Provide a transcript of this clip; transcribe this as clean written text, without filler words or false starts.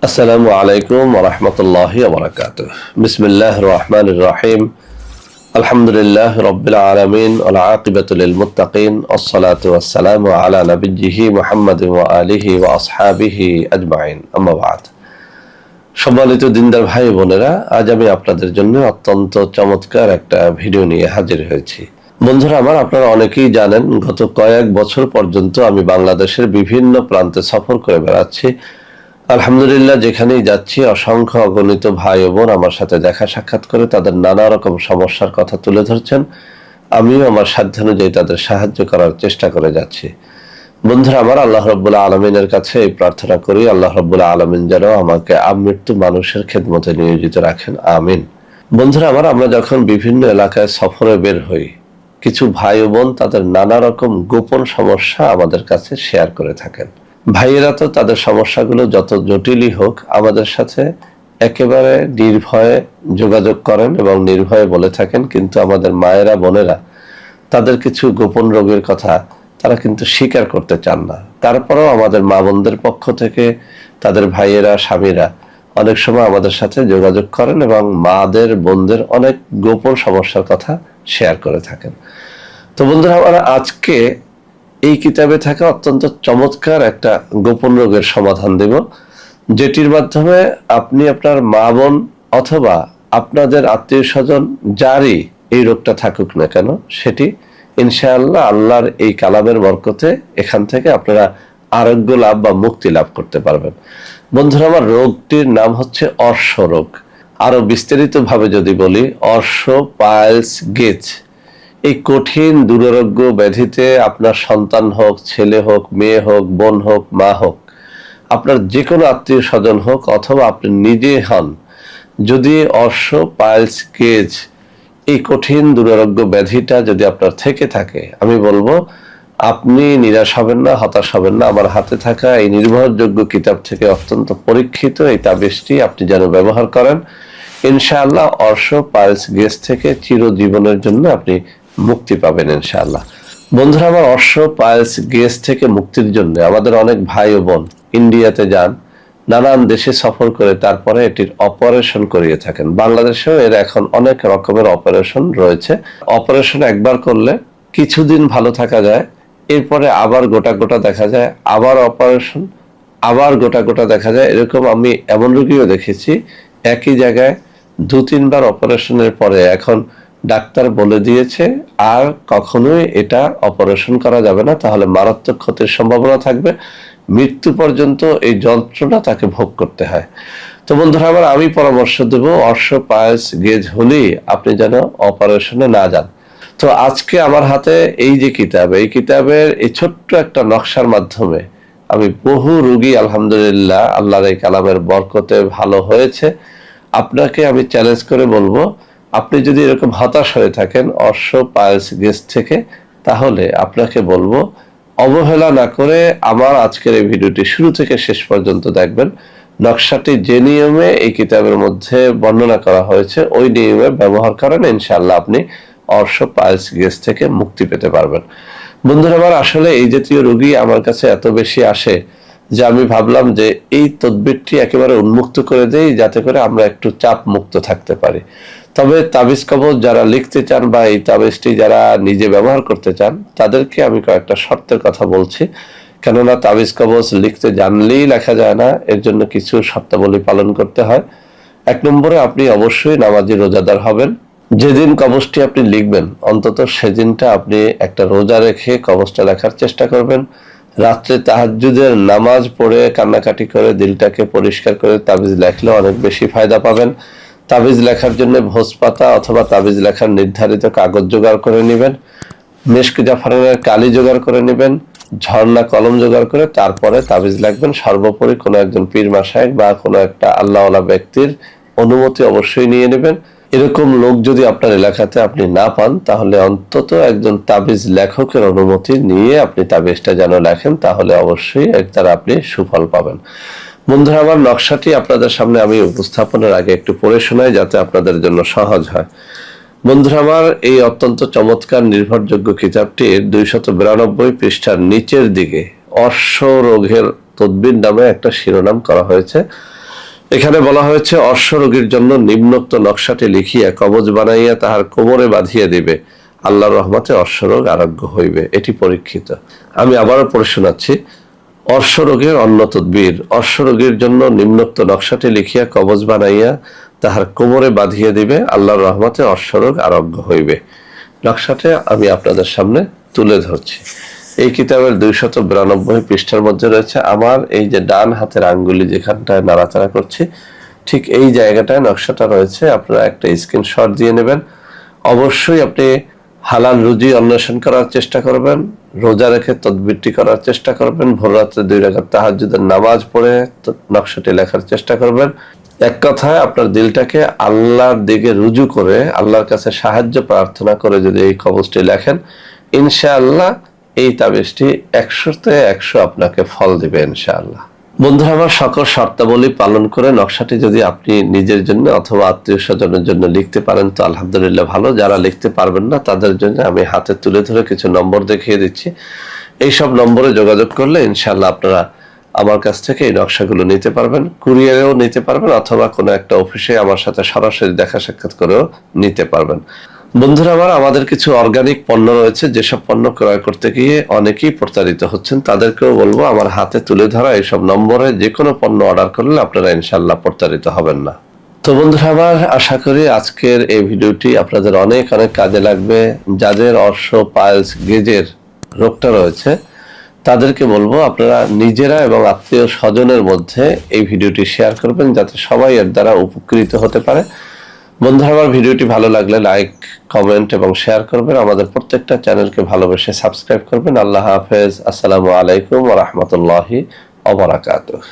আসসালামু আলাইকুম ওয়া রাহমাতুল্লাহি ওয়া বারাকাতুহু। বিসমিল্লাহির রহমানির রহিম। আলহামদুলিল্লাহি রাব্বিল আলামিন ওয়াল আকিবাতু লিল মুত্তাকিন ওয়াসসালাতু ওয়াসসালামু আলা নাবিয়্যিহি মুহাম্মাদিন ওয়া আলিহি ওয়া আসহাবিহি আজমাইন। আম্মা বা'দ। সম্মানিত দিনদার ভাই বোনেরা, আজ আমি আপনাদের জন্য অত্যন্ত চমৎকার একটা ভিডিও নিয়ে হাজির হয়েছি। বন্ধুরা আমার, আপনারা অনেকেই জানেন গত কয়েক বছর পর্যন্ত আমি বাংলাদেশের বিভিন্ন প্রান্তে সফর করে বেড়াচ্ছি। আলহামদুলিল্লাহ, যেখানেই যাচ্ছি অসংখ্য অগণিত ভাই ও বোন আমার সাথে দেখা সাক্ষাৎ করে তাদের নানা রকম সমস্যার কথা তুলে ধরছেন। আমিও আমার সাধ্যানুযায়ী তাদের সাহায্য করার চেষ্টা করে যাচ্ছি। বন্ধুরা আমার, আল্লাহ রাব্বুল আলামিনের কাছে এই প্রার্থনা করি, আল্লাহ রাব্বুল আলামিন যেন আমাকে আমৃত্যু মানুষের খেদমতে নিয়োজিত রাখেন, আমিন। বন্ধুরা আমার, আমরা যখন বিভিন্ন এলাকায় সফরে বের হই, কিছু ভাই ও বোন তাদের নানা রকম গোপন সমস্যা আমাদের কাছে শেয়ার করে থাকেন। ভাইয়েরা তো তাদের সমস্যাগুলো যত জটিলই হোক আমাদের সাথে একেবারে নির্ভয়ে যোগাযোগ করেন এবং নির্ভয়ে বলে থাকেন, কিন্তু আমাদের মায়েরা বোনেরা তাদের কিছু গোপন রোগের কথা তারা কিন্তু স্বীকার করতে চান না। তারপরেও আমাদের মা বোনদের পক্ষ থেকে তাদের ভাইয়েরা স্বামীরা অনেক সময় আমাদের সাথে যোগাযোগ করেন এবং মাদের বোনদের অনেক গোপন সমস্যার কথা শেয়ার করে থাকেন। তো বন্ধুরা, আমরা আজকে এই কিতাবে থাকা অত্যন্ত চমৎকার একটা গোপন রোগের সমাধান দেব, যেটির মাধ্যমে আপনি আপনার মা বোন অথবা আপনাদের আত্মীয় স্বজন যারই এই রোগটা থাকুক না কেন, সেটি ইনশাআল্লাহ আল্লাহর এই কালামের বরকতে এখান থেকে আপনারা আরোগ্য লাভ বা মুক্তি লাভ করতে পারবেন। বন্ধুরা আমার, রোগটির নাম হচ্ছে অর্শ রোগ। আরো বিস্তারিত ভাবে যদি বলি, অর্শ পাইলস গেজ। এই কঠিন দুরারোগ্য ব্যাধিতে আপনার সন্তান হোক, ছেলে হোক, মেয়ে হোক, বোন হোক, মা হোক, আপনার যে কোনো আত্মীয় স্বজন হোক অথবা আপনি নিজে হন, যদি অর্শ পাইলস গেজ এই কঠিন দুরারোগ্য ব্যাধিটা যদি আপনার থেকে থাকে, আমি বলবো আপনি নিরাশ হবেন না, হতাশ হবেন না। আমার হাতে থাকা এই নির্ভরযোগ্য কিতাব থেকে অত্যন্ত পরীক্ষিত এই তাবিজটি আপনি যেন ব্যবহার করেন, ইনশাআল্লাহ অর্শ পাইলস গেজ থেকে চিরজীবনের জন্য আপনি মুক্তি পাবেন ইনশাআল্লাহ। বন্ধুরা আমার, অর্শ পাইলস গেজ থেকে মুক্তির জন্য আমাদের অনেক ভাই ও বোন ইন্ডিয়াতে যান, নানান দেশে সফর করে তারপরে এটির অপারেশন করিয়ে থাকেন। বাংলাদেশেও এর এখন অনেক রকমের অপারেশন রয়েছে। অপারেশন একবার করলে কিছুদিন ভালো থাকা যায়, এরপরে আবার গোটা গোটা দেখা যায়, আবার অপারেশন, আবার গোটা গোটা দেখা যায়। এরকম আমি এমন রোগীও দেখেছি একই জায়গায় 2-3 বার অপারেশনের পরে এখন ডাক্তার বলে দিয়েছে আর কখনোই এটা অপারেশন করা যাবে না, তাহলে মারাত্মক ক্ষতির সম্ভাবনা থাকবে, মৃত্যু পর্যন্ত এই যন্ত্রণা তাকে ভোগ করতে হয়। তো বন্ধুরা আমার, আমি পরামর্শ দেব অর্শ পাইলস গেজ হলেই আপনি যেন অপারেশনে না যান। তো আজকে আমার হাতে এই যে কিতাব, এই কিতাবের এই ছোট্ট একটা নকশার মাধ্যমে আমি বহু রোগী আলহামদুলিল্লাহ আল্লাহর এই কালামের বরকতে ভালো হয়েছে। আপনাকে আমি চ্যালেঞ্জ করে বলবো, আপনি যদি এরকম হতাশ হয়ে থাকেন অর্শ পাইলস গেজ থেকে, তাহলে আপনাকে বলবো অবহেলা না করে আমার আজকের এই ভিডিওটি শুরু থেকে শেষ পর্যন্ত দেখবেন। নকশাটি যে নিয়মে এই কিতাবের মধ্যে বর্ণনা করা হয়েছে ওই নিয়মে ব্যবহার করেন, ইনশাআল্লাহ আপনি অর্শ পাইলস গেজ থেকে মুক্তি পেতে পারবেন। বন্ধুরা আমার, আসলে এই জাতীয় রোগী আমার কাছে এত বেশি আসে যে আমি ভাবলাম যে এই তদবিরটি একেবারে উন্মুক্ত করে দেই, যাতে করে আমরা একটু চাপ মুক্ত থাকতে পারি। তবে তাবিজ কবজ যারা লিখতে চান বা এই তাবিজটি যারা নিজে ব্যবহার করতে চান, তাদেরকে আমি কয়েকটা শর্তের কথা বলছি। কেননা তাবিজ কবজ লিখতে জানলেই লেখা যায় না, এর জন্য কিছু শর্তাবলী পালন করতে হয়। 1 নম্বরে আপনি অবশ্যই নামাজি রোজাদার হবেন। যেদিন কবজটি আপনি লিখবেন অন্তত সেদিনটা আপনি একটা রোজা রেখে কবজটা লেখার চেষ্টা করবেন। রাত্রে তাহাজ্জুদের নামাজ পড়ে কান্নাকাটি করে দিলটাকে পরিষ্কার করে তাবিজ লেখলে অনেক বেশি ফায়দা পাবেন। তাবিজ লেখার জন্য ভোজপাতা অথবা তাবিজ লেখার নির্ধারিত কাগজ জোগাড় করে নেবেন, মেশক জাফরানের কালি জোগাড় করে নেবেন, ঝর্ণা কলম জোগাড় করে তারপরে তাবিজ লিখবেন। সর্বোপরি কোনো একজন পীর মাশায়েখ বা কোনো একটা আল্লাহওয়ালা ব্যক্তির অনুমতি অবশ্যই নিয়ে নেবেন। এরকম লোক যদি আপনার এলাকাতে আপনি না পান, তাহলে অন্তত একজন তাবিজ লেখকের অনুমতি নিয়ে আপনি তাবিজটা যেন লেখেন, তাহলে অবশ্যই এর দ্বারা আপনি সুফল পাবেন। বন্ধুরা আমার, নকশাটি আপনাদের সামনে আমি উপস্থাপনের আগে একটু পড়ে শোনাই যাতে আপনাদের জন্য সহজ হয়। বন্ধুরা আমার, এই অত্যন্ত চমৎকার নির্ভরযোগ্য কিতাবটির 292 পৃষ্ঠার নিচের দিকে অর্শ রোগের তদবির নামে একটা শিরোনাম করা হয়েছে। এখানে বলা হয়েছে অশ্বরোগীর জন্য নিম্নোক্ত নকশাটি লিখিয়া কবজ বানাইয়া তাহার কোমরে বাঁধিয়া দিবে, আল্লাহর রহমতে অশ্বরোগ আরোগ্য হইবে। এটি পরীক্ষিত। আমি আবারও পড়ে শোনাচ্ছি। অশ্বরোগের অন্য তদবির, অশ্বরোগীর জন্য নিম্নোক্ত নকশাটি লিখিয়া কবজ বানাইয়া তাহার কোমরে বাঁধিয়া দিবে, আল্লাহর রহমতে অশ্বরোগ আরোগ্য হইবে। নকশাটি আমি আপনাদের সামনে তুলে ধরছি। এই কিতাবের 292 পৃষ্ঠার মধ্যে রয়েছে। আমার এই যে ডান হাতের আঙ্গুলি যেখানটায় নাড়াচাড়া করছি, ঠিক এই জায়গাটায় নকশাটা রয়েছে। আপনারা একটা স্ক্রিনশট দিয়ে নেবেন। অবশ্যই আপনি হালাল রুজি অন্বেষণ করার চেষ্টা করবেন, রোজা রেখে তদবিরটি করার চেষ্টা করবেন, ভোর রাত্রে 2 রাকাত তাহাজ্জুদের নামাজ পড়ে নকশাটি লেখার চেষ্টা করবেন। এক কথায় আপনার দিলটাকে আল্লাহর দিকে রুজু করে, আল্লাহর কাছে সাহায্য প্রার্থনা করে যদি এই কবজটি লেখেন, ইনশাআল্লাহ এই তাবিজটি 100-তে 100 আপনাকে ফল দিবে ইনশাআল্লাহ। বন্ধুরা আমার, সকল শর্তাবলী পালন করে নকশাটি যদি আপনি নিজের জন্য অথবা আত্মীয় স্বজনের জন্য লিখতে পারেন তো আলহামদুলিল্লাহ ভালো। যারা লিখতে পারবেন না তাদের জন্য আমি হাতে তুলে ধরে কিছু নম্বর দেখিয়ে দিচ্ছি। এইসব নম্বরে যোগাযোগ করলে ইনশাআল্লাহ আপনারা আমার কাছ থেকে এই নকশাগুলো নিতে পারবেন, কুরিয়ারেও নিতে পারবেন, অথবা কোনো একটা অফিসে আমার সাথে সরাসরি দেখা সাক্ষাৎ করেও নিতে পারবেন। বন্ধুরা আমার, আমাদের কিছু অর্গানিক পণ্য রয়েছে, যেসব পণ্য ক্রয় করতে গিয়ে অনেকেই প্রতারিত হচ্ছেন। তাদেরকেও বলবো আমার হাতে তুলে ধরা এইসব নম্বরে যে কোনো পণ্য অর্ডার করলে আপনারা ইনশাআল্লাহ প্রতারিত হবেন না। তো বন্ধুরা আমার, আশা করি আজকের এই ভিডিওটি আপনাদের অনেক অনেক কাজে লাগবে। যাদের অর্শ পাইলস গেজের রোগটা রয়েছে তাদেরকে বলবো আপনারা নিজেরা এবং আত্মীয় স্বজনের মধ্যে এই ভিডিওটি শেয়ার করবেন, যাতে সবাই এর দ্বারা উপকৃত হতে পারে। বন্ধুরা আমার, ভিডিওটি ভালো লাগলে লাইক, কমেন্ট এবং শেয়ার করবেন। আমাদের প্রত্যেকটা চ্যানেলকে ভালোবেসে সাবস্ক্রাইব করবেন। আল্লাহ হাফেজ। আসসালামু আলাইকুম ওয়া রাহমাতুল্লাহি ওয়া বারাকাতুহু।